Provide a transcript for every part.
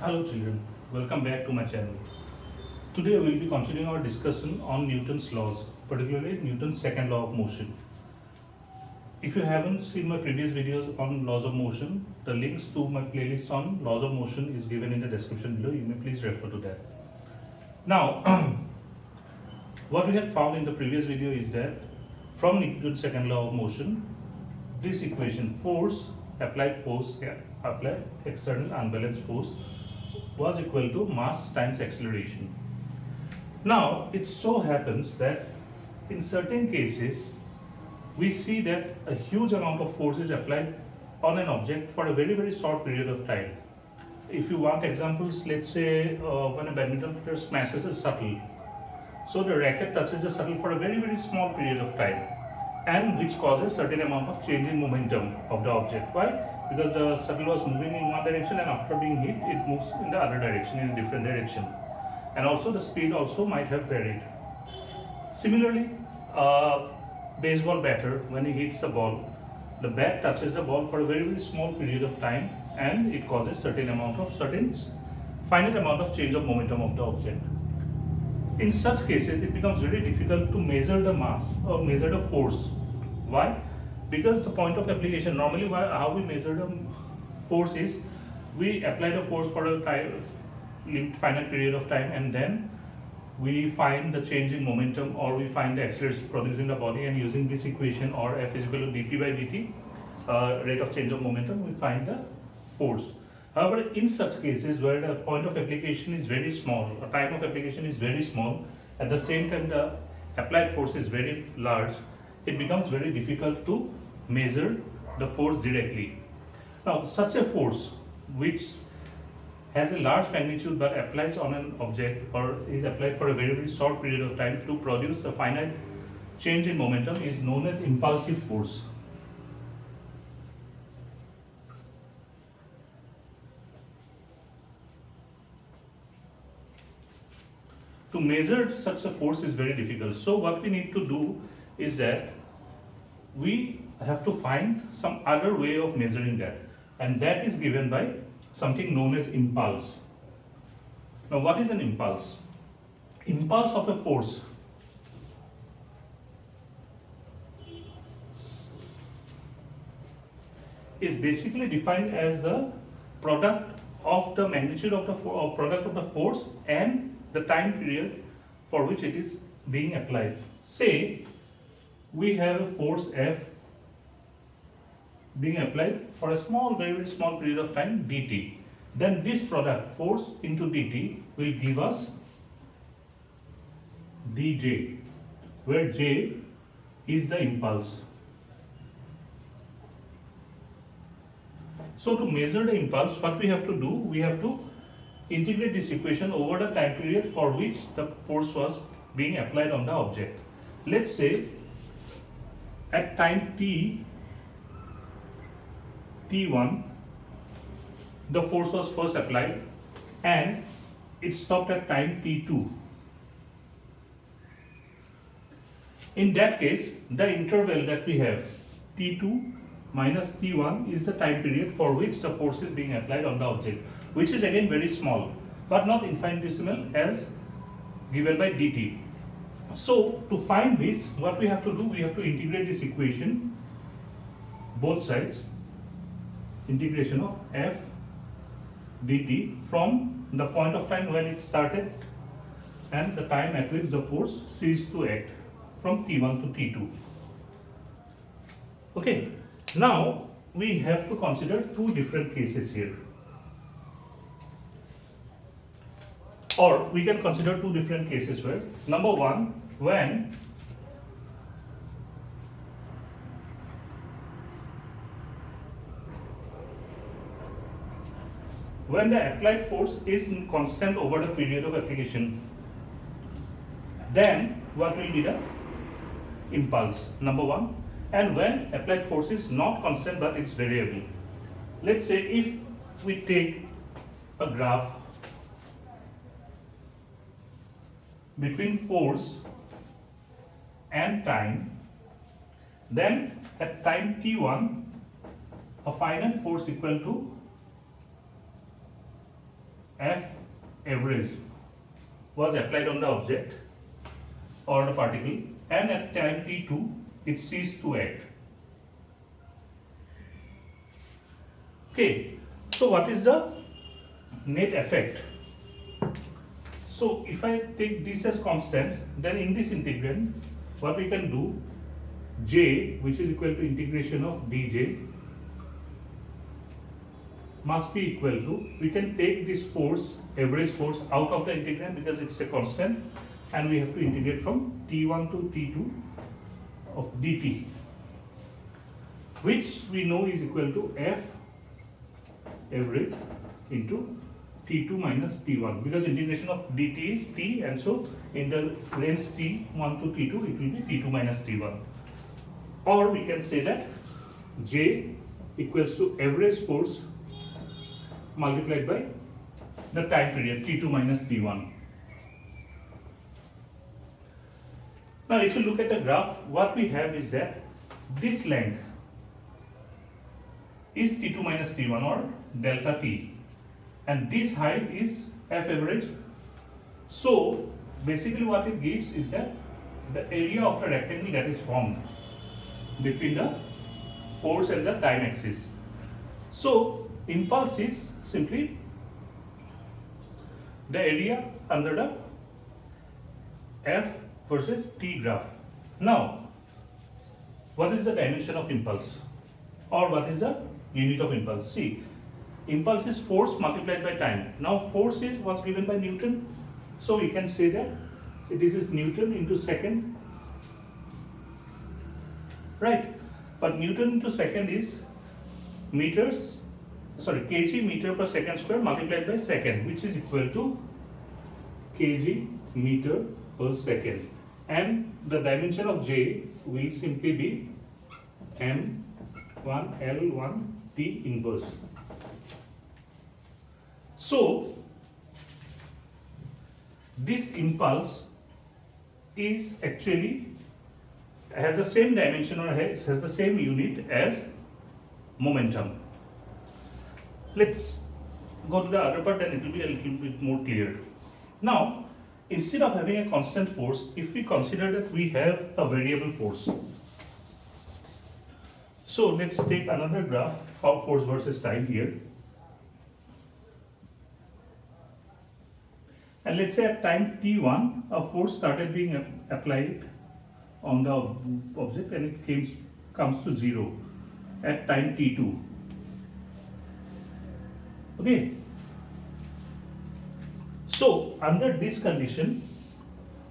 Hello children, welcome back to my channel. Today we will be continuing our discussion on Newton's laws, particularly Newton's second law of motion. If you haven't seen my previous videos on laws of motion, the links to my playlist on laws of motion is given in the description below. You may please refer to that. Now, what we had found in the previous video is that from Newton's second law of motion, this equation force, applied external unbalanced force was equal to mass times acceleration. Now, it so happens that in certain cases, we see that a huge amount of force is applied on an object for a very short period of time. If you want examples, let's say when a badminton player smashes a shuttle, so the racket touches the shuttle for a very small period of time, and which causes certain amount of change in momentum of the object. Why? Because the shuttle was moving in one direction, and after being hit, it moves in the other direction, in a different direction, and also the speed also might have varied. Similarly, baseball batter, when he hits the ball, the bat touches the ball for a very small period of time, and it causes finite amount of change of momentum of the object. In such cases, it becomes very difficult to measure the mass or measure the force. Why? Because the point of application, normally how we measure the force is, we apply the force for a finite period of time, and then we find the change in momentum, or we find the acceleration produced in the body, and using this equation, or F is equal to dp by dt, rate of change of momentum, we find the force. However, in such cases where the point of application is very small, the time of application is very small, at the same time the applied force is very large, it becomes very difficult to measure the force directly. Now, such a force which has a large magnitude but applies on an object, or is applied for a very short period of time to produce a finite change in momentum, is known as impulsive force. To measure such a force is very difficult. So what we need to do is that we have to find some other way of measuring that, and that is given by something known as impulse. Now, what is an impulse? Impulse of a force is basically defined as the product of the magnitude of the product of the force and the time period for which it is being applied. Say we have a force F being applied for a very small period of time, dt. Then this product, force into dt, will give us dj, where j is the impulse. So to measure the impulse, what we have to do, we have to integrate this equation over the time period for which the force was being applied on the object. Let's say at time t1, the force was first applied and it stopped at time t2. In that case, the interval that we have, t2 minus t1, is the time period for which the force is being applied on the object, which is again very small, but not infinitesimal as given by dt. So to find this, what we have to do, we have to integrate this equation, both sides, integration of f dt from the point of time when it started and the time at which the force ceased to act, from t1 to t2. Okay, now we have to consider two different cases here. Or we can consider two different cases where, number one, when the applied force is constant over the period of application, then what will be the impulse, number one. And when applied force is not constant but it's variable. Let's say if we take a graph between force and time, then at time t1, a finite force equal to F average was applied on the object or the particle, and at time t2 it ceased to act. Okay, so what is the net effect? So if I take this as constant, then in this integrand what we can do, j, which is equal to integration of dj, must be equal to, we can take this force, average force, out of the integrand because it's a constant, and we have to integrate from t1 to t2 of dt, which we know is equal to f average into t2 minus t1, because integration of dt is t, and so in the range t1 to t2 it will be t2 minus t1. Or we can say that j equals to average force multiplied by the time period t2 minus t1. Now if you look at the graph, what we have is that this length is t2 minus t1 or delta t, and this height is f average. So basically what it gives is that the area of the rectangle that is formed between the force and the time axis. So impulse is simply the area under the f versus t graph. Now what is the dimension of impulse, or what is the unit of impulse? See, impulse is force multiplied by time. Now force was given by Newton, so we can say that this is Newton into second, right? But Newton into second is kg meter per second square multiplied by second, which is equal to kg meter per second, and the dimension of j will simply be m1 L1 T inverse. So this impulse is actually has the same dimension or has the same unit as momentum. Let's go to the other part, then it will be a little bit more clear. Now instead of having a constant force, if we consider that we have a variable force, so let's take another graph of force versus time here, and let's say at time t1 a force started being applied on the object and it comes to 0 at time t2. Okay, so under this condition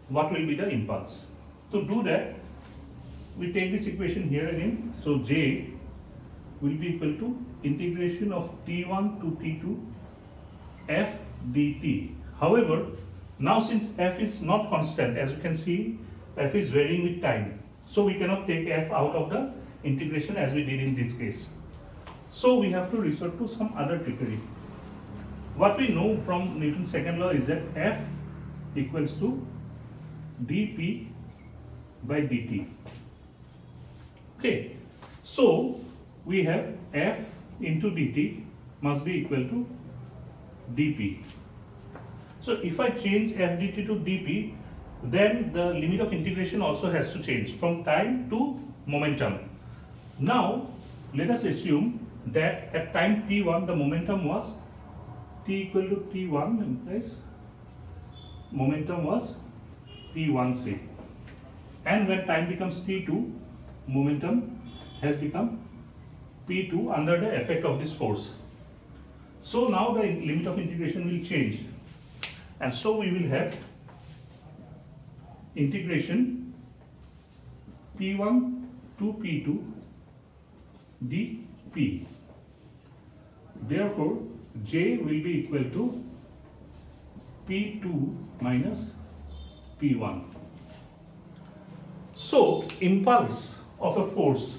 what will be the impulse? To do that, we take this equation here again. So j will be equal to integration of t1 to t2 f dt. However, now since f is not constant, as you can see, f is varying with time, so we cannot take f out of the integration as we did in this case. So we have to resort to some other trickery. What we know from Newton's second law is that f equals to dp by dt. Okay, so we have f into dt must be equal to dp. So if I change f dt to dp, then the limit of integration also has to change from time to momentum. Now let us assume that at time t1 the momentum was t equal to t1, implies momentum was t1c, and when time becomes t2, momentum has become p2 under the effect of this force. So now the limit of integration will change, and so we will have integration p1 to p2 dp. Therefore j will be equal to p2 minus p1. So impulse of a force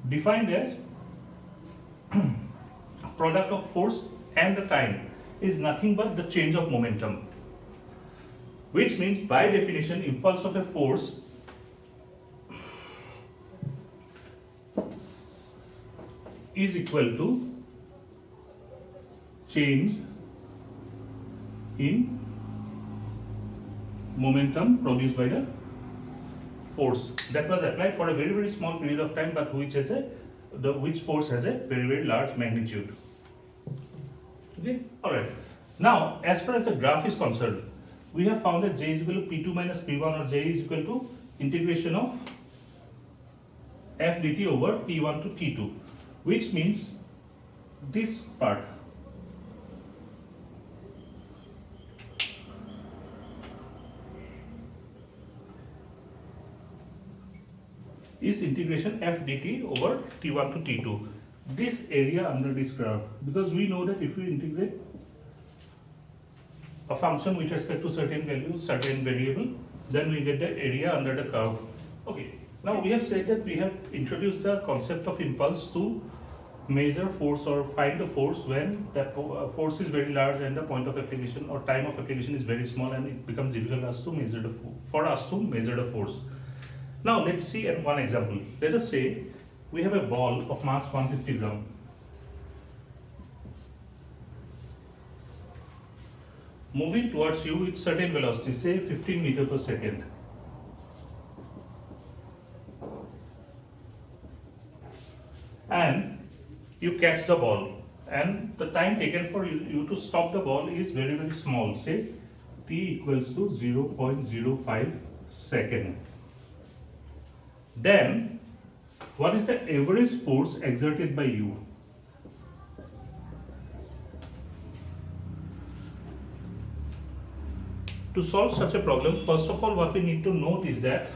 defined as product of force and the time is nothing but the change of momentum, which means by definition impulse of a force is equal to change in momentum produced by the force that was applied for a very small period of time, but which has which force has a very large magnitude. Okay, all right. Now, as far as the graph is concerned, we have found that J is equal to P2 minus P1, or J is equal to integration of f dt over T1 to T2, which means this part is integration f dt over T1 to T2. This area under this graph, because we know that if we integrate a function with respect to certain value, certain variable, then we get the area under the curve. Okay, now we have said that we have introduced the concept of impulse to measure force or find the force when that force is very large and the point of application or time of application is very small, and it becomes difficult for us to measure the force. Now let's see one example. Let us say we have a ball of mass 150 gram. Moving towards you with certain velocity, say 15 meters per second. And you catch the ball, and the time taken for you to stop the ball is very small, say t equals to 0.05 second. Then what is the average force exerted by you? To solve such a problem, first of all, what we need to note is that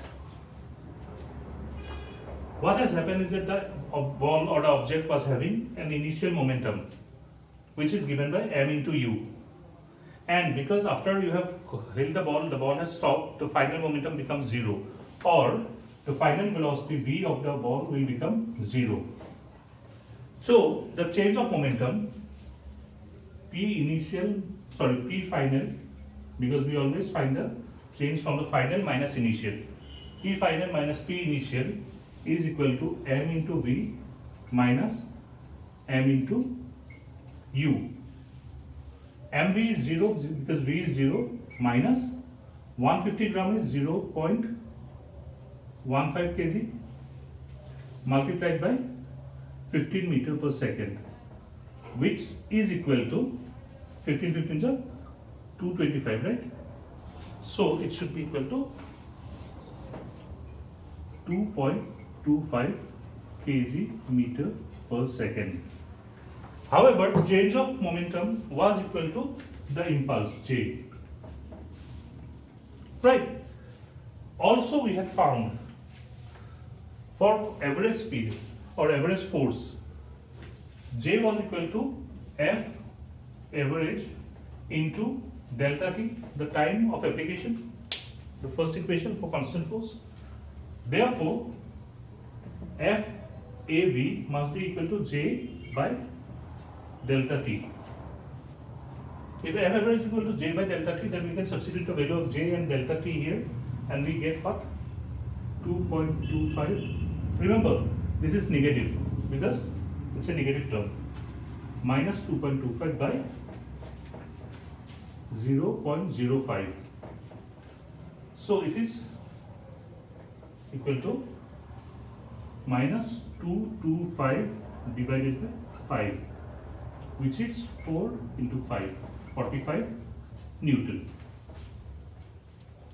what has happened is that the ball or the object was having an initial momentum, which is given by m into u. And because after you have held the ball has stopped, the final momentum becomes 0, or the final velocity v of the ball will become 0. So the change of momentum, P final, because we always find the change from the final minus initial. P final minus P initial is equal to m into v minus m into u. mv is 0 because v is 0, minus 150 gram is 0.15 kg multiplied by 15 meter per second, which is equal to 15 is 225, right? So it should be equal to 2.25 kg meter per second. However, change of momentum was equal to the impulse J, right? Also, we had found for average speed or average force, J was equal to F average into delta T, the time of application, the first equation for constant force. Therefore, F AV must be equal to J by delta T. If F average is equal to J by delta T, then we can substitute the value of J and delta T here, and we get what? 2.25. Remember, this is negative because it's a negative term. Minus 2.25 by 0.05. So it is equal to minus 225 divided by 5, which is 4 into 5, 45 Newton.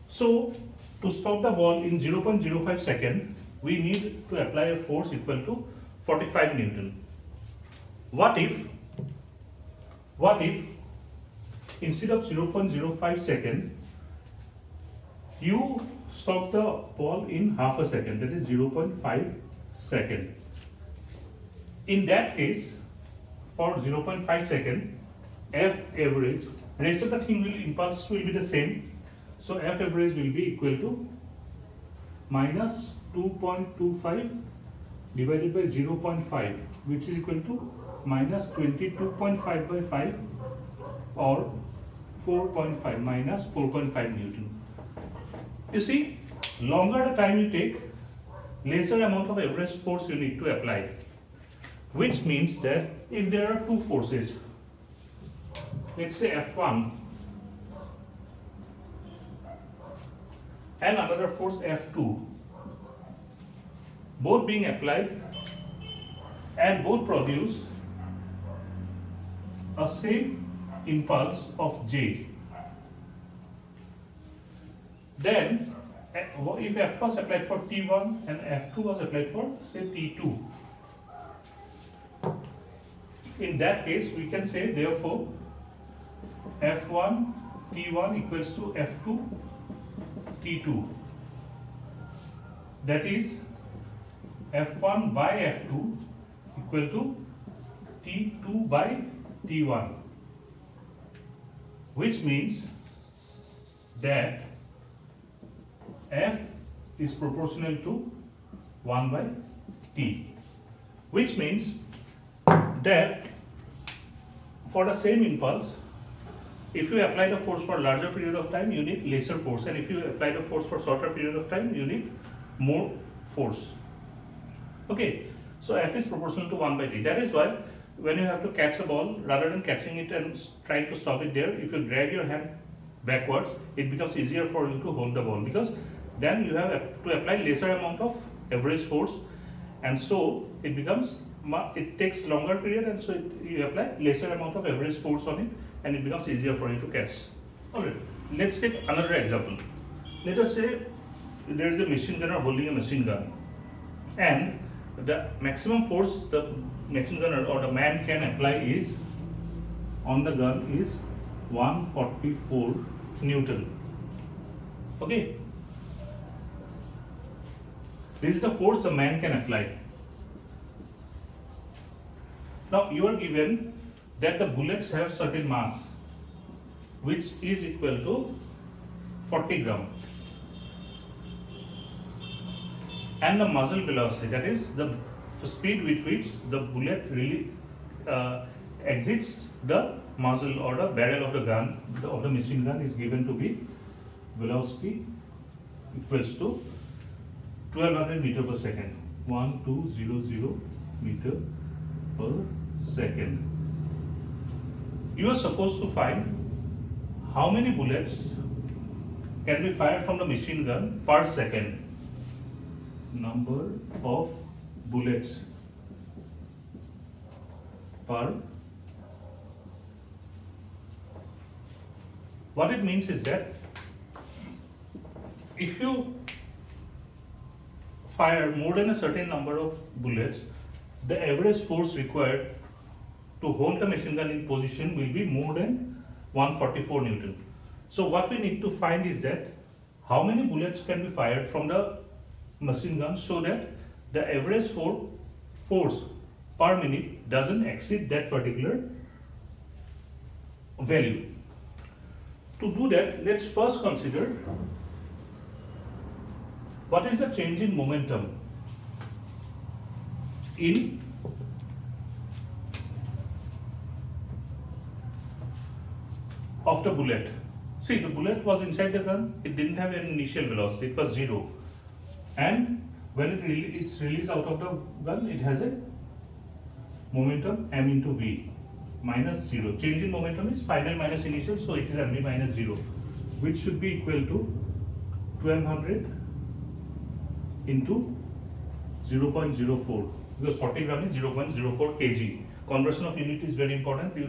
So to stop the ball in 0.05 second, we need to apply a force equal to 45 Newton. What if instead of 0.05 second, you stop the ball in half a second, that is 0.5 second. In that case, for 0.5 second, F average, rest of the thing impulse will be the same. So F average will be equal to minus 2.25 divided by 0.5, which is equal to minus 22.5 by 5, or 4.5 minus 4.5 Newton. You see, longer the time you take, lesser amount of average force you need to apply, which means that if there are two forces, let's say F1 and another force F2, both being applied and both produce a same impulse of J. Then if F was applied for T1 and F2 was applied for say T2, in that case we can say therefore F1 T1 equals to F2 T2, that is F1 by F2 equal to T2 by T1, which means that F is proportional to 1 by T, which means that for the same impulse, if you apply the force for larger period of time, you need lesser force, and if you apply the force for shorter period of time, you need more force. Okay, so F is proportional to 1 by T. That is why when you have to catch a ball, rather than catching it and trying to stop it there, if you drag your hand backwards, it becomes easier for you to hold the ball, because then you have to apply lesser amount of average force, and so it becomes, it takes longer period, and so you apply lesser amount of average force on it, and it becomes easier for you to catch. Alright, let's take another example. Let us say there is a machine gunner holding a machine gun, and the maximum force the machine gunner or the man can apply is on the gun is 144 Newton. Okay, this is the force the man can apply. Now you are given that the bullets have certain mass which is equal to 40 grams, and the muzzle velocity, that is the speed with which the bullet really exits the muzzle or the barrel of the gun of the machine gun, is given to be velocity equals to 1200 meter per second, 1200 meter per second. You are supposed to find how many bullets can be fired from the machine gun per second. Number of bullets per. What it means is that if you fire more than a certain number of bullets, the average force required to hold the machine gun in position will be more than 144 Newton. So what we need to find is that how many bullets can be fired from the machine gun so that the average force per minute doesn't exceed that particular value. To do that, let's first consider what is the change in momentum in of the bullet. See, the bullet was inside the gun, it didn't have an initial velocity, it was 0. And when it's released out of the gun, it has a momentum m into v minus 0. Change in momentum is final minus initial, so it is mv minus 0, which should be equal to 1200 into 0.04, because 40 gram is 0.04 kg. Conversion of unit is very important. You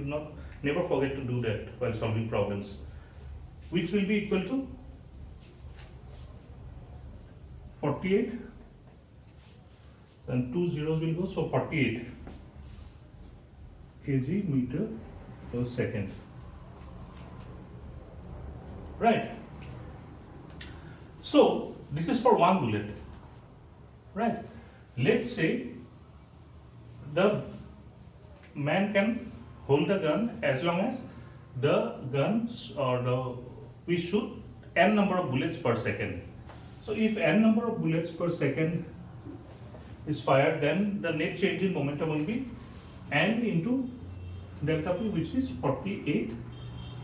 never forget to do that while solving problems, which will be equal to 48, then 2 zeros will go, so 48 kg meter per second. Right. So this is for one bullet. Right. Let's say the man can hold the gun as long as the guns or we shoot n number of bullets per second. So if n number of bullets per second is fired, then the net change in momentum will be n into delta p, which is 48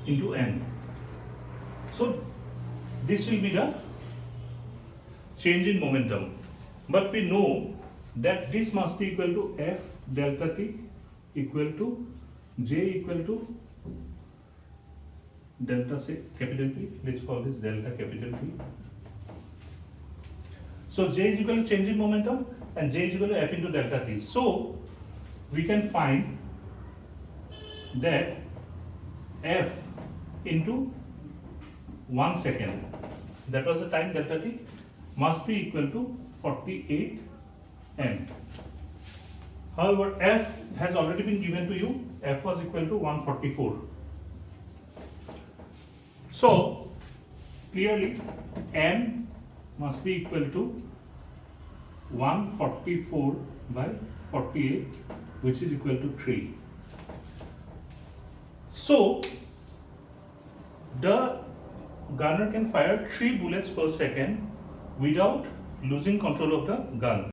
into n. So this will be the change in momentum. But we know that this must be equal to F delta t equal to J equal to delta, say capital P, let's call this delta capital P, So J is equal to change in momentum and J is equal to F into delta T. So we can find that F into 1 second, that was the time delta T, must be equal to 48 M. However, F has already been given to you. F was equal to 144. So clearly N must be equal to 144 by 48, which is equal to 3. So the gunner can fire 3 bullets per second without losing control of the gun.